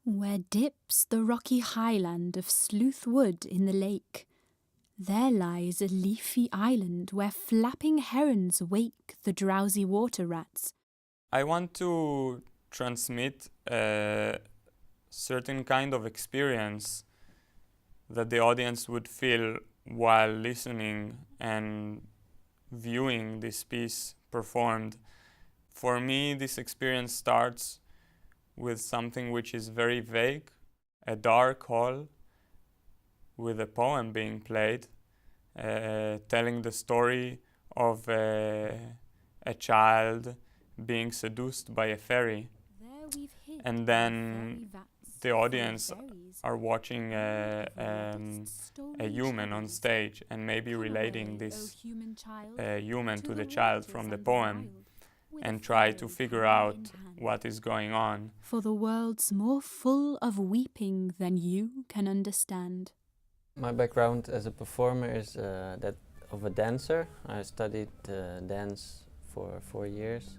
Where dips the rocky highland of Sleuth Wood in the lake, there lies a leafy island where flapping herons wake the drowsy water rats. I want to transmit a certain kind of experience that the audience would feel while listening and viewing this piece performed. For me, this experience starts with something which is very vague, a dark hall with a poem being played, telling the story of a child being seduced by a fairy. And then the audience are watching a human on stage and maybe relating this human to the child from the poem and try to figure out what is going on. For the world's more full of weeping than you can understand. My background as a performer is that of a dancer. I studied dance for 4 years.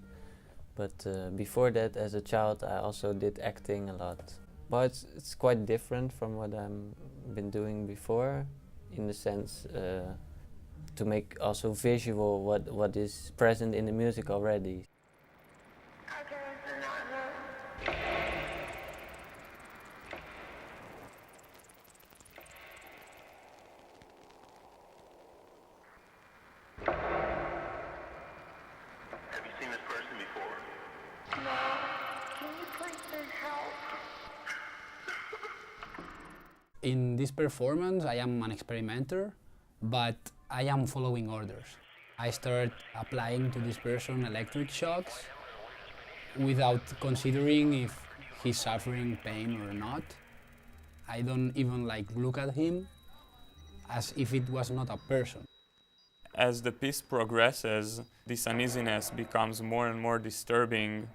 But before that, as a child, I also did acting a lot. But it's quite different from what I've been doing before, in the sense to make also visual what is present in the music already. Have you seen this person before? No. Can you please help? In this performance, I am an experimenter, but I am following orders. I start applying to this person electric shocks without considering if he's suffering pain or not. I don't even look at him as if it was not a person. As the piece progresses, this uneasiness becomes more and more disturbing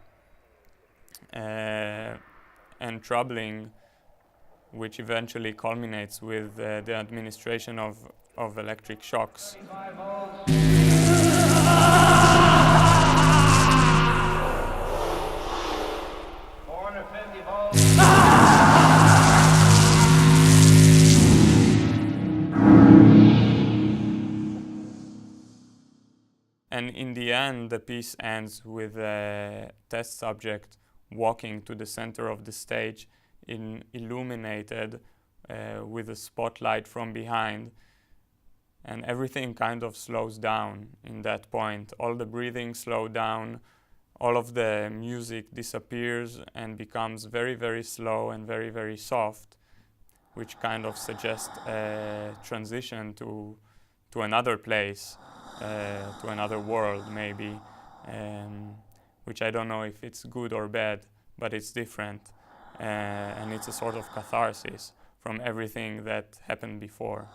and troubling, which eventually culminates with the administration of electric shocks. And in the end, the piece ends with a test subject walking to the center of the stage, illuminated with a spotlight from behind. And everything kind of slows down in that point. All the breathing slows down, all of the music disappears and becomes very, very slow and very, very soft, which kind of suggests a transition to another place, to another world maybe, which I don't know if it's good or bad, but it's different. And it's a sort of catharsis from everything that happened before.